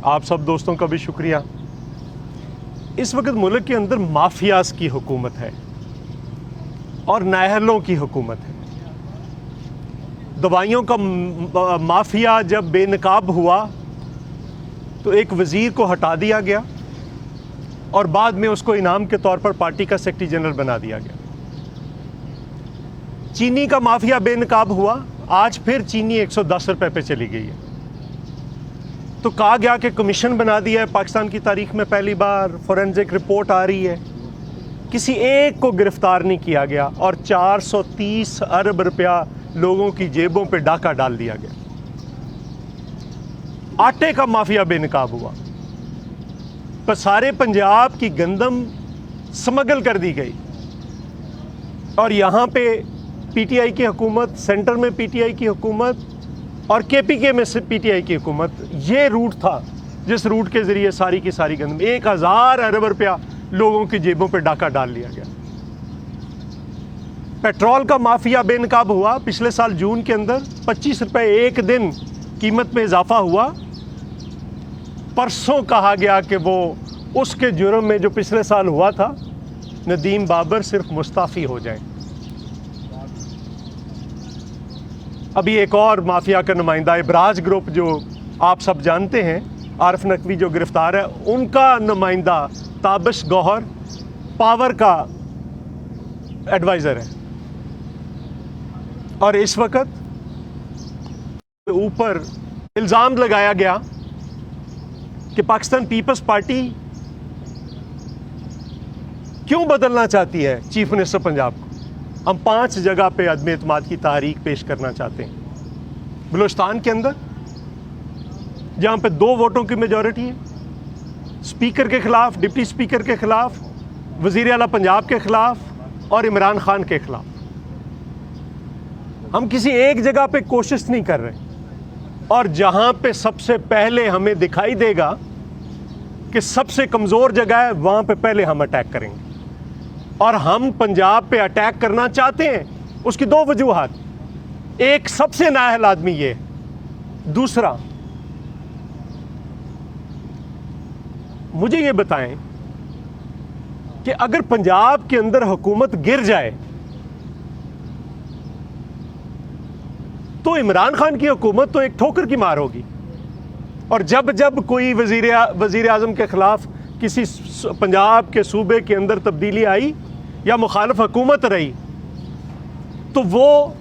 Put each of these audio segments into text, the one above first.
आप सब दोस्तों का भी शुक्रिया। इस वक्त मुल्क के अंदर माफियाज की हुकूमत है और नाहलों की हुकूमत है। दवाइयों का माफिया जब बेनकाब हुआ तो एक वज़ीर को हटा दिया गया और बाद में उसको इनाम के तौर पर पार्टी का सेक्रेटरी जनरल बना दिया गया। चीनी का माफिया बेनकाब हुआ, आज फिर चीनी 110 रुपए पे चली गई है। तो कहा गया कि कमीशन बना दिया है, पाकिस्तान की तारीख में पहली बार फॉरेंसिक रिपोर्ट आ रही है, किसी एक को गिरफ्तार नहीं किया गया और 430 अरब रुपया लोगों की जेबों पे डाका डाल दिया गया। आटे का माफिया बेनकाब हुआ, पर सारे पंजाब की गंदम स्मगल कर दी गई और यहाँ पे पीटीआई की हुकूमत, सेंटर में पीटीआई की हुकूमत और केपीके में से पीटीआई की हुकूमत, ये रूट था जिस रूट के ज़रिए सारी की सारी गंदम 1000 अरब रुपया लोगों की जेबों पे डाका डाल लिया गया। पेट्रोल का माफिया बेनकाब हुआ, पिछले साल जून के अंदर 25 रुपए एक दिन कीमत में इजाफा हुआ। परसों कहा गया कि वो उसके जुर्म में जो पिछले साल हुआ था, नदीम बाबर सिर्फ मुस्ताफ़ी हो जाए। अभी एक और माफिया का नुमाइंदा इब्राज ग्रुप, जो आप सब जानते हैं, आरिफ नकवी जो गिरफ्तार है, उनका नुमाइंदा ताबिश गौहर पावर का एडवाइज़र है और इस वक्त ऊपर इल्ज़ाम लगाया गया कि पाकिस्तान पीपल्स पार्टी क्यों बदलना चाहती है चीफ मिनिस्टर पंजाब को। हम 5 जगह पे अदम एतमाद की तहरीक पेश करना चाहते हैं। बलूचिस्तान के अंदर जहाँ पे 2 वोटों की मेजॉरिटी है, स्पीकर के खिलाफ, डिप्टी स्पीकर के खिलाफ, वज़ीर आला पंजाब के खिलाफ और इमरान खान के खिलाफ। हम किसी एक जगह पे कोशिश नहीं कर रहे और जहाँ पे सबसे पहले हमें दिखाई देगा कि सबसे कमज़ोर जगह है, वहाँ पे पहले हम अटैक करेंगे। और हम पंजाब पे अटैक करना चाहते हैं, उसकी 2 वजूहात। एक, सबसे नाअहल आदमी ये है। दूसरा, मुझे ये बताएं कि अगर पंजाब के अंदर हुकूमत गिर जाए तो इमरान खान की हुकूमत तो एक ठोकर की मार होगी। और जब जब कोई वज़ीर आज़म के खिलाफ किसी पंजाब के सूबे के अंदर तब्दीली आई या मुखालिफ हुकूमत रही, तो वो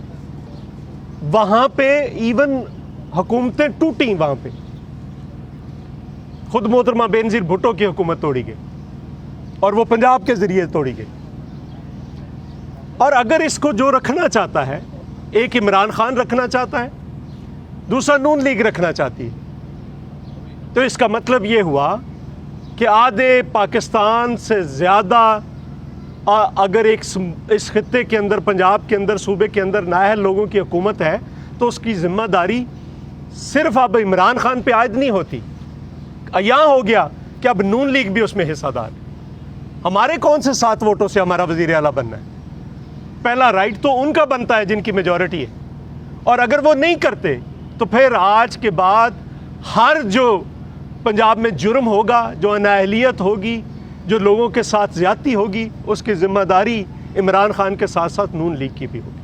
वहाँ पे इवन हुकूमतें टूटी। वहाँ पे खुद मोहतरमा बेनज़ीर भुट्टो की हुकूमत तोड़ी गई और वो पंजाब के ज़रिए तोड़ी गई। और अगर इसको जो रखना चाहता है, एक इमरान खान रखना चाहता है, दूसरा नून लीग रखना चाहती है, तो इसका मतलब ये हुआ कि आधे पाकिस्तान से ज़्यादा अगर इस खित्ते के अंदर, पंजाब के अंदर, सूबे के अंदर नाअहल लोगों की हुकूमत है, तो उसकी ज़िम्मेदारी सिर्फ अब इमरान खान पे आयद नहीं होती। यहाँ हो गया कि अब नून लीग भी उसमें हिस्सादार है। हमारे कौन से 7 वोटों से हमारा वज़ीर आला बनना है? पहला राइट तो उनका बनता है जिनकी मेजॉरिटी है, और अगर वो नहीं करते तो फिर आज के बाद हर जो पंजाब में जुर्म होगा, जो अनाहलियत होगी, जो लोगों के साथ ज़्यादती होगी, उसकी ज़िम्मेदारी इमरान खान के साथ साथ नून लीग की भी होगी।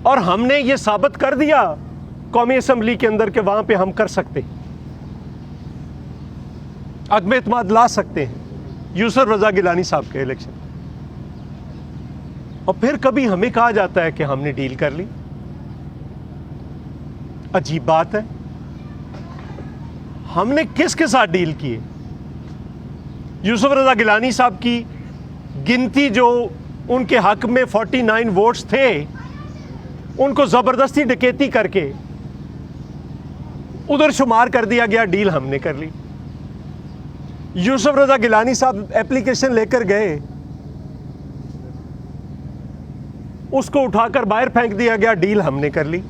और हमने ये साबित कर दिया कौमी असम्बली के अंदर कि वहाँ पे हम कर सकते हैं, अदम एतमाद ला सकते हैं यूसुफ रज़ा गिलानी साहब के इलेक्शन। और फिर कभी हमें कहा जाता है कि हमने डील कर ली। अजीब बात है, हमने किसके साथ डील की है? यूसुफ रज़ा गिलानी साहब की गिनती जो उनके हक में 49 वोट्स थे, उनको ज़बरदस्ती डकैती करके उधर शुमार कर दिया गया, डील हमने कर ली। यूसुफ रज़ा गिलानी साहब एप्लीकेशन लेकर गए, उसको उठाकर बाहर फेंक दिया गया, डील हमने कर ली।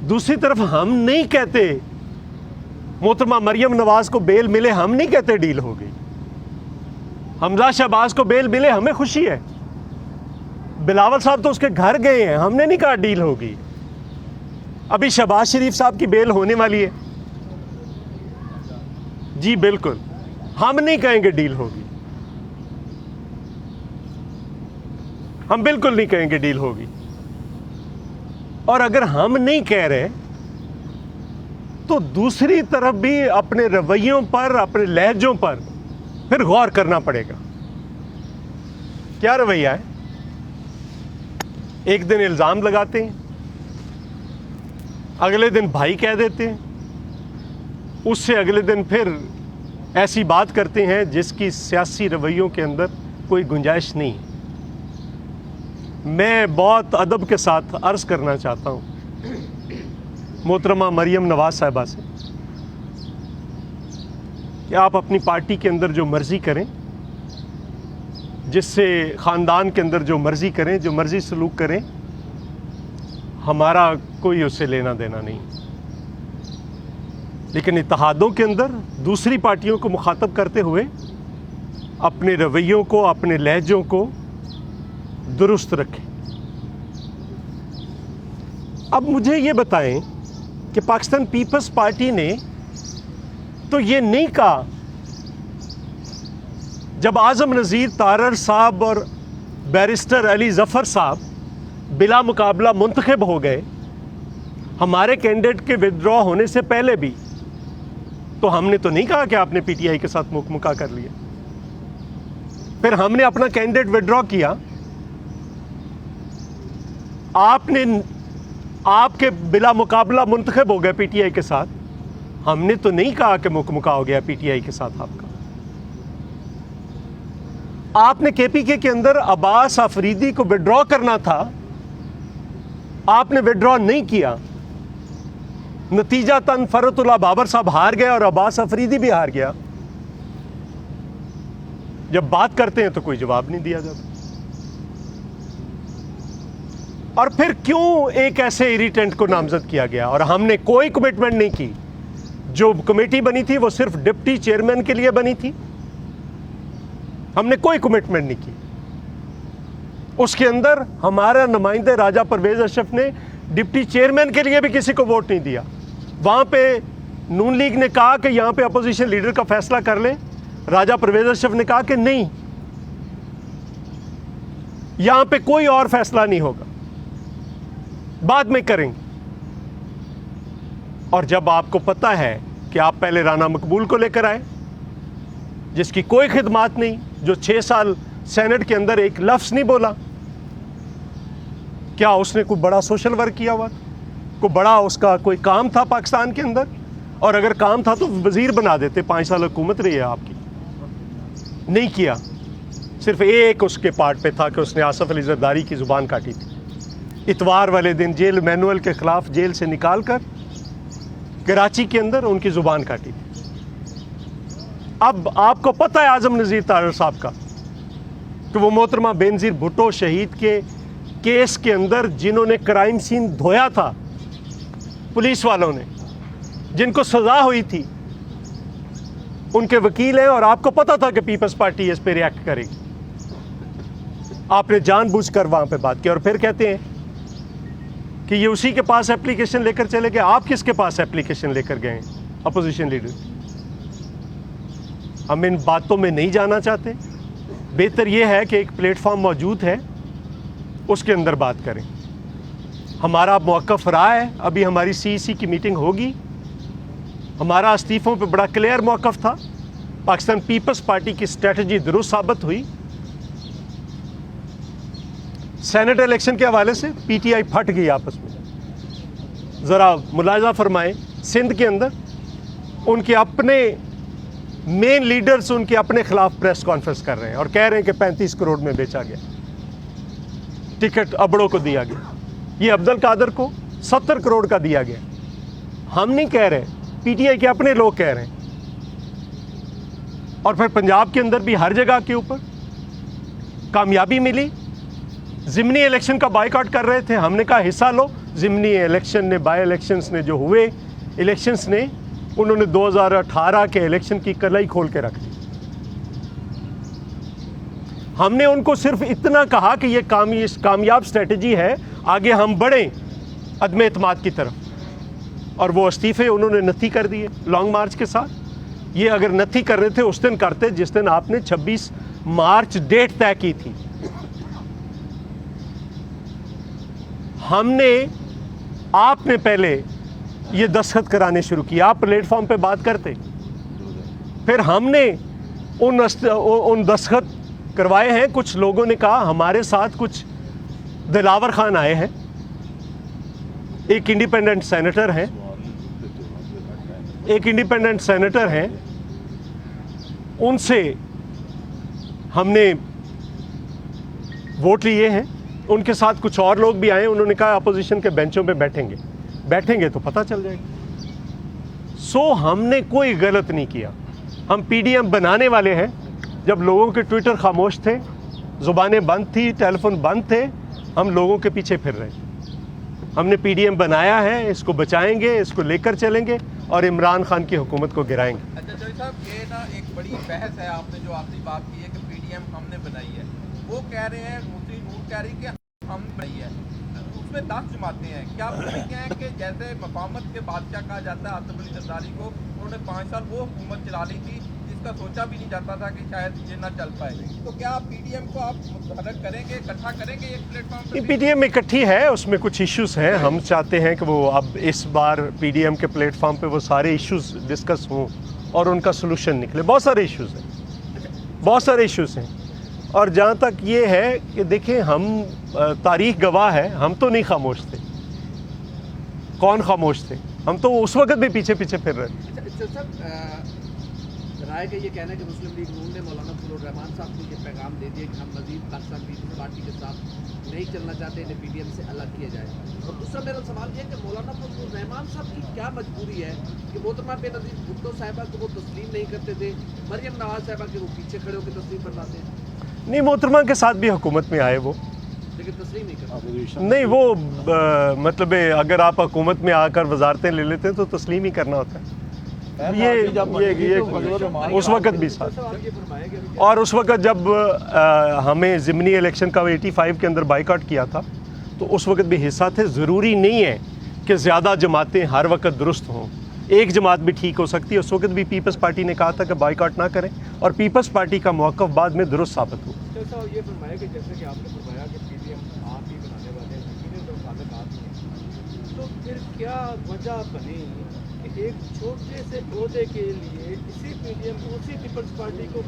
दूसरी तरफ हम नहीं कहते मोहतरमा मरियम नवाज को बेल मिले, हम नहीं कहते डील हो गई। हमजा शहबाज को बेल मिले, हमें खुशी है। बिलावल साहब तो उसके घर गए हैं, हमने नहीं कहा डील हो गई। अभी शहबाज शरीफ साहब की बेल होने वाली है। जी बिल्कुल, हम नहीं कहेंगे डील होगी, हम बिल्कुल नहीं कहेंगे डील होगी। और अगर हम नहीं कह रहे तो दूसरी तरफ भी अपने रवैयों पर, अपने लहजों पर फिर गौर करना पड़ेगा। क्या रवैया है? एक दिन इल्जाम लगाते हैं, अगले दिन भाई कह देते हैं, उससे अगले दिन फिर ऐसी बात करते हैं जिसकी सियासी रवैयों के अंदर कोई गुंजाइश नहीं। मैं बहुत अदब के साथ अर्ज करना चाहता हूँ मोहतरमा मरियम नवाज साहिबा से कि आप अपनी पार्टी के अंदर जो मर्जी करें, जिससे ख़ानदान के अंदर जो मर्जी करें, जो मर्जी सलूक करें, हमारा कोई उससे लेना देना नहीं। लेकिन इत्तेहादों के अंदर दूसरी पार्टियों को मुखातब करते हुए अपने रवैयों को, अपने लहजों को दुरुस्त रखें। अब मुझे ये बताएं कि पाकिस्तान पीपल्स पार्टी ने तो ये नहीं कहा, जब आज़म नज़ीर तारर साहब और बैरिस्टर अली ज़फ़र साहब बिला मुकाबला मुंतखब हो गए हमारे कैंडिडेट के विड्रॉ होने से पहले भी, तो हमने तो नहीं कहा कि आपने पीटीआई के साथ मुकमुका कर लिया। फिर हमने अपना कैंडिडेट विड्रॉ किया, आपने आपके बिला मुकाबला मुंतखब हो गए पीटीआई के साथ, हमने तो नहीं कहा कि मुकमुका हो गया पीटीआई के साथ आपका। आपने केपीके के अंदर अब्बास अफरीदी को विड्रॉ करना था, आपने विड्रॉ नहीं किया, नतीजातन फरतुल्लाह बाबर साहब हार गए और अब्बास अफरीदी भी हार गया। जब बात करते हैं तो कोई जवाब नहीं दिया जाता। और फिर क्यों एक ऐसे इरिटेंट को नामजद किया गया? और हमने कोई कमिटमेंट नहीं की। जो कमेटी बनी थी वो सिर्फ डिप्टी चेयरमैन के लिए बनी थी, हमने कोई कमिटमेंट नहीं की। उसके अंदर हमारा नुमाइंदे राजा परवेज अशरफ ने डिप्टी चेयरमैन के लिए भी किसी को वोट नहीं दिया। वहाँ पे नून लीग ने कहा कि यहाँ पे अपोजिशन लीडर का फैसला कर लें, राजा परवेज अशरफ ने कहा कि नहीं, यहाँ पे कोई और फैसला नहीं होगा, बाद में करेंगे। और जब आपको पता है कि आप पहले राना मकबूल को लेकर आए, जिसकी कोई खिदमात नहीं, जो 6 साल सेनेट के अंदर एक लफ्ज़ नहीं बोला, क्या उसने कोई बड़ा सोशल वर्क किया हुआ, कोई बड़ा उसका कोई काम था पाकिस्तान के अंदर? और अगर काम था तो वज़ीर बना देते, 5 साल हुकूमत रही है आपकी। नहीं किया, सिर्फ एक उसके पार्ट पे था कि उसने आसफ अली जरदारी की ज़ुबान काटी थी। इतवार वाले दिन जेल मैनुअल के ख़िलाफ़ जेल से निकाल कर कराची के अंदर उनकी ज़ुबान काटी थी। अब आपको पता है आज़म नज़ीर तारर साहब का कि वो मोहतरमा बेनज़ीर भुट्टो शहीद के केस के अंदर जिन्होंने क्राइम सीन धोया था, पुलिस वालों ने, जिनको सज़ा हुई थी, उनके वकील हैं। और आपको पता था कि पीपल्स पार्टी इस पर रिएक्ट करेगी। आपने जानबूझकर वहाँ पे बात की और फिर कहते हैं कि ये उसी के पास एप्लीकेशन लेकर चले गए। आप किसके पास एप्लीकेशन लेकर गए अपोजिशन लीडर? हम इन बातों में नहीं जाना चाहते। बेहतर ये है कि एक प्लेटफॉर्म मौजूद है, उसके अंदर बात करें। हमारा मौक़िफ़ रहा है, अभी हमारी सीईसी की मीटिंग होगी। हमारा इस्तीफ़ों पे बड़ा क्लियर मौक़िफ़ था। पाकिस्तान पीपल्स पार्टी की स्ट्रेटजी दुरुस्त साबित हुई। सेनेट इलेक्शन के हवाले से पीटीआई फट गई आपस में। ज़रा मुलाजा फरमाएं, सिंध के अंदर उनके अपने मेन लीडर्स उनके अपने खिलाफ प्रेस कॉन्फ्रेंस कर रहे हैं और कह रहे हैं कि 35 करोड़ में बेचा गया, टिकट अबड़ों को दिया गया, ये अब्दुल कादर को 70 करोड़ का दिया गया। हम नहीं कह रहे, पीटीआई के अपने लोग कह रहे हैं। और फिर पंजाब के अंदर भी हर जगह के ऊपर कामयाबी मिली। ज़िमनी इलेक्शन का बायकॉट कर रहे थे, हमने कहा हिस्सा लो। ज़िमनी इलेक्शन ने, बाई इलेक्शंस ने जो हुए इलेक्शंस ने, उन्होंने 2018 के इलेक्शन की कलाई खोल के रख दी। हमने उनको सिर्फ इतना कहा कि ये कामयाब स्ट्रेटजी है, आगे हम बढ़ें अदम एतमाद की तरफ। और वो इस्तीफे उन्होंने नत्थी कर दिए लॉन्ग मार्च के साथ। ये अगर नत्थी कर रहे थे उस दिन करते जिस दिन आपने 26 मार्च डेट तय की थी। आपने पहले ये दस्तखत कराने शुरू किए, आप प्लेटफॉर्म पे बात करते, फिर हमने उन दस्तखत करवाए हैं। कुछ लोगों ने कहा हमारे साथ कुछ दिलावर खान आए हैं, एक इंडिपेंडेंट सेनेटर हैं, उनसे हमने वोट लिए हैं। उनके साथ कुछ और लोग भी आए, उन्होंने कहा अपोजिशन के बेंचों पे बैठेंगे तो पता चल जाएगा। सो हमने कोई गलत नहीं किया। हम पीडीएम बनाने वाले हैं। जब लोगों के ट्विटर खामोश थे, ज़ुबानें बंद थी, टेलीफोन बंद थे, हम लोगों के पीछे फिर रहे। हमने पीडीएम बनाया है, इसको बचाएंगे, इसको लेकर चलेंगे और इमरान खान की हुकूमत को गिराएंगे। अच्छा जोई साहब, ये ना एक बड़ी बहस है, आपने जो आखिरी बात की है कि पीडीएम हमने बनाई है, वो कह रहे हैं, दूसरी नूर कह रही कि हम बनाई है, उसमें 10 जमातें हैं। क्या आप कहते हैं कि जैसे मकामत के बादशाह कहा जाता है आसिफ अली जरदारी को, उन्होंने 5 साल वो हुकूमत चला ली थी जिसका सोचा भी नहीं जाता था कि शायद ये ना चल पाए, तो क्या आप पीडीएम को आप मुतहरक करेंगे, इकट्ठा करेंगे एक प्लेटफॉर्म पे? पीडीएम इकट्ठी है, उसमें कुछ इश्यूज हैं। हम चाहते हैं कि वो अब इस बार पीडीएम के प्लेटफॉर्म पे वो सारे इश्यूज डिस्कस हों और उनका सोल्यूशन निकले। बहुत सारे इश्यूज हैं और जहाँ तक ये है कि देखिए, हम तारीख गवाह है, हम तो नहीं खामोश थे। कौन खामोश थे? हम तो उस वक्त भी पीछे फिर रहे। राय का ये कहना है कि मुस्लिम लीग नून ने मौलाना फजलुर रहमान साहब को ये पैगाम दे दिया कि हम मजीद पाकिस्तान पीपल्स पार्टी के साथ नहीं चलना चाहते, इन्हें पीडीएम से अलग किया जाए। और दूसरा मेरा सवाल ये है कि मौलाना फजलुर रहमान साहब की क्या मजबूरी है कि मोहतरमा बेनज़ीर भुट्टो साहिबा को वो तस्लीम नहीं करते थे, मरियम नवाज साहिबा के वो पीछे खड़े होकर तस्लीम बनवाते हैं? नहीं, मोहतरमा के साथ भी हुकूमत में आए वो, लेकिन तस्लीम नहीं करते। नहीं वो मतलब अगर आप हुकूमत में आकर वजारतें ले लेते हैं तो तस्लीम ही करना होता है। ये उस वक़्त भी साथ, और उस वक़्त जब हमें ज़िमनी इलेक्शन का 85 के अंदर बाइकआउट किया था तो उस वक़्त भी हिस्सा थे। ज़रूरी नहीं है कि ज़्यादा जमातें हर वक्त दुरुस्त हों, एक जमात भी ठीक हो सकती है। उस वक्त भी पीपल्स पार्टी ने कहा था कि बाइकआउट ना करें और पीपल्स पार्टी का मौक़िफ़ बाद में दुरुस्त साबित हुआ। ये फरमाया कि जैसे कि आपने फरमाया कि पीडीएम आप ही बनाने वाले हैं, तो फिर क्या वजह बनी कि एक छोटे से ओहदे के लिए इसी पीडीएम उसी पीपल्स पार्टी को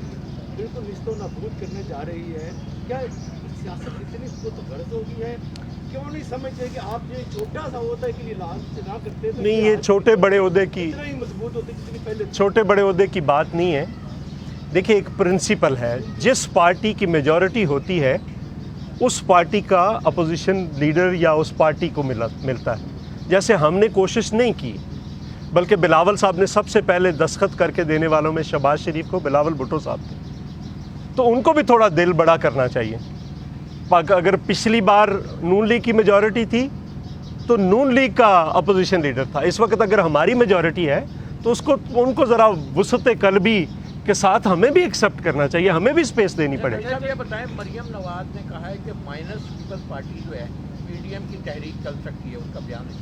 बिल्कुल निस्तो नाबूद करने जा रही है? क्या सियासत इतनी तो गर्ज हो गई है? क्यों नहीं समझते कि आप ये छोटा सा ओहदा के लिए लालच ना करते? तो नहीं, ये छोटे बड़े ओहदे की मजबूत होती जितनी पहले छोटे बड़े ओहदे की बात नहीं है। देखिए, एक प्रिंसिपल है, जिस पार्टी की मेजॉरिटी होती है उस पार्टी का अपोजिशन लीडर या उस पार्टी को मिलता है। जैसे हमने कोशिश नहीं की, बल्कि बिलावल साहब ने सबसे पहले दस्तखत करके देने वालों में शहबाज शरीफ को बिलावल भुट्टो साहब थे, तो उनको भी थोड़ा दिल बड़ा करना चाहिए। अगर पिछली बार नून लीग की मेजॉरिटी थी तो नून लीग का अपोजिशन लीडर था, इस वक्त अगर हमारी मेजॉरिटी है तो उनको ज़रा वुसअत क़ल्बी के साथ हमें भी एक्सेप्ट करना चाहिए, हमें भी स्पेस देनी पड़ेगी। ये बताएं, मरियम नवाज ने कहा है कि माइनस पीपल्स पार्टी जो है पीडीएम की तहरीक चल सकती है, उसका बयान है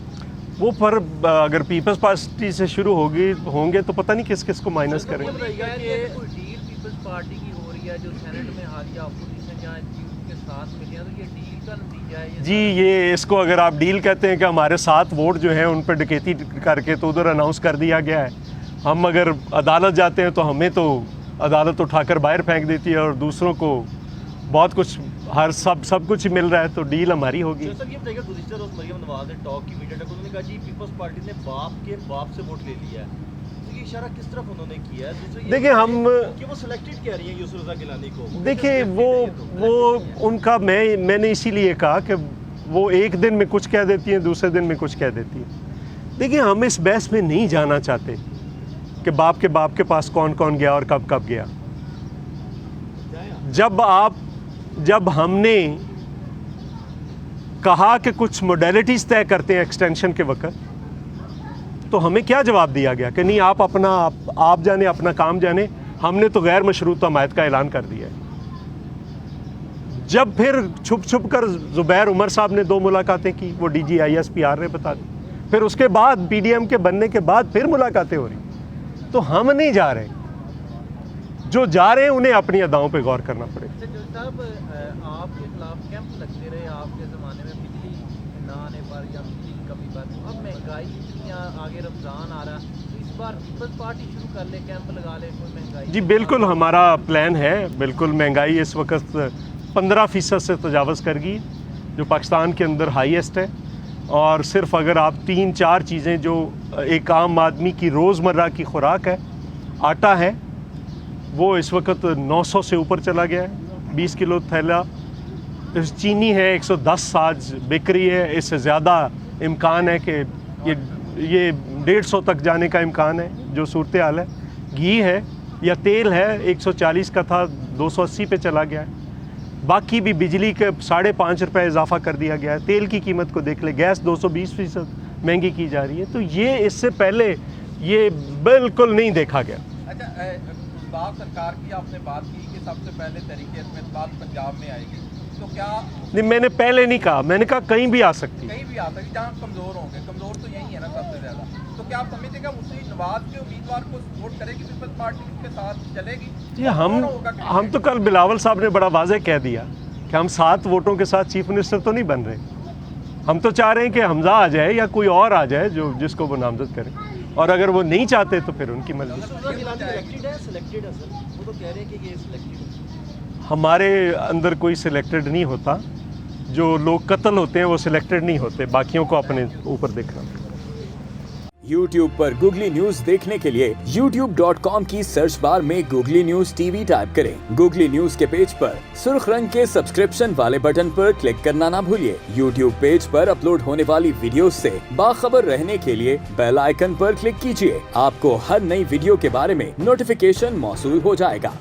वो। पर अगर पीपल्स पार्टी से शुरू होंगे तो पता नहीं किस किस को माइनस करेंगे। कोई डील पीपल्स पार्टी की हो रही है जो सेनेट में हालिया अपोजिशन जहाँ के साथ मिली है, तो ये डील का नतीजा है जी। ये इसको अगर आप डील कहते हैं कि हमारे 7 वोट जो हैं उन पर डकैती करके तो उधर अनाउंस कर दिया गया है। हम अगर अदालत जाते हैं तो हमें तो अदालत उठाकर बाहर फेंक देती है और दूसरों को बहुत कुछ सब कुछ मिल रहा है, तो डील हमारी होगी। सर ये बताइएगा, गुज़िश्ता रोज़ मरियम नवाज ने टॉक की मीडिया तक उन्होंने कहा जी पीपल्स पार्टी ने बाप के बाप से वोट ले लिया है, तो ये इशारा किस तरफ उन्होंने किया है? देखिए, हम कि वो सिलेक्टेड कह रही है यूसुफ रज़ा गिलानी को। देखिए, वो उनका मैंने इसीलिए कहा कि वो एक दिन में कुछ कह देती हैं, दूसरे दिन में कुछ कह देती हैं। देखिए, हम इस बहस में नहीं जाना चाहते कि बाप के पास कौन कौन गया और कब गया। जब हमने कहा कि कुछ मोडेलिटीज़ तय करते हैं एक्सटेंशन के वक्त, तो हमें क्या जवाब दिया गया कि नहीं, आप जाने, अपना काम जाने, हमने तो गैर मशरूत हमायत का ऐलान कर दिया है। जब फिर छुप कर ज़ुबैर उमर साहब ने 2 मुलाकातें की, वो DG ISPR ने बता दी, फिर उसके बाद पीडीएम के बनने के बाद फिर मुलाकातें हो रही। तो हम नहीं जा रहे, जो जा रहे हैं उन्हें अपनी अदाओं पे गौर करना पड़ेगा। साहब आपके खिलाफ कैंप लगते रहे आपके ज़माने में बिजली ना आने पर या बिजली की कमी पर, अब महंगाई इतनी आगे रमज़ान आ रहा, तो इस बार पीपल्स पार्टी शुरू कर ले, कैंप लगा ले, कोई महंगाई। जी बिल्कुल, हमारा प्लान है। बिल्कुल, महंगाई इस वक्त 15% से तजावज़ कर गई, जो पाकिस्तान के अंदर हाईएस्ट है। और सिर्फ अगर आप 3-4 चीज़ें जो एक आम आदमी की रोज़मर्रा की खुराक है, आटा है, वो इस वक्त 900 से ऊपर चला गया है, 20 किलो थैला। चीनी है 110 आज बिक रही है, इससे ज़्यादा इम्कान है कि ये 150 तक जाने का इम्कान है, जो सूरत हाल है। घी है या तेल है 140 का था, 280 पे चला गया है। बाकी भी बिजली के 5.5 रुपये इजाफा कर दिया गया है। तेल की कीमत को देख ले, गैस 220% महंगी की जा रही है। तो ये इससे पहले ये बिल्कुल नहीं देखा गया। अच्छा, बात सरकार की आपने बात की कि सबसे पहले तरीके इसमें बात पंजाब में आएगी, तो क्या नहीं, मैंने पहले नहीं कहा, मैंने कहा कहीं भी आ सकती है। कहीं भी आ सकती, जहाँ कमज़ोर होंगे, कमज़ोर तो यही है ना सबसे ज़्यादा। तो क्या आप समझेगा मुस्लिम नवाज के उम्मीदवार को सपोर्ट करेगी पीपल्स पार्टी, उसके साथ चलेगी? जी हम तो कल बिलावल साहब ने बड़ा वाज़ेह कह दिया कि हम 7 वोटों के साथ चीफ मिनिस्टर तो नहीं बन रहे। हम तो चाह रहे हैं कि हमजा आ जाए या कोई और आ जाए जो जिसको वो नामजद करे, और अगर वो नहीं चाहते तो फिर उनकी मर्जी। हमारे अंदर कोई सिलेक्टेड नहीं होता, जो लोग कत्ल होते हैं वो सिलेक्टेड नहीं होते, बाकियों को अपने ऊपर देखना। YouTube पर गूगली न्यूज देखने के लिए youtube.com की सर्च बार में गूगली न्यूज टीवी टाइप करें। गूगली न्यूज के पेज पर सुर्ख रंग के सब्सक्रिप्शन वाले बटन पर क्लिक करना ना भूलिए। YouTube पेज पर अपलोड होने वाली वीडियोस से बाखबर रहने के लिए बेल आइकन पर क्लिक कीजिए। आपको हर नई वीडियो के बारे में नोटिफिकेशन मौसूल हो जाएगा।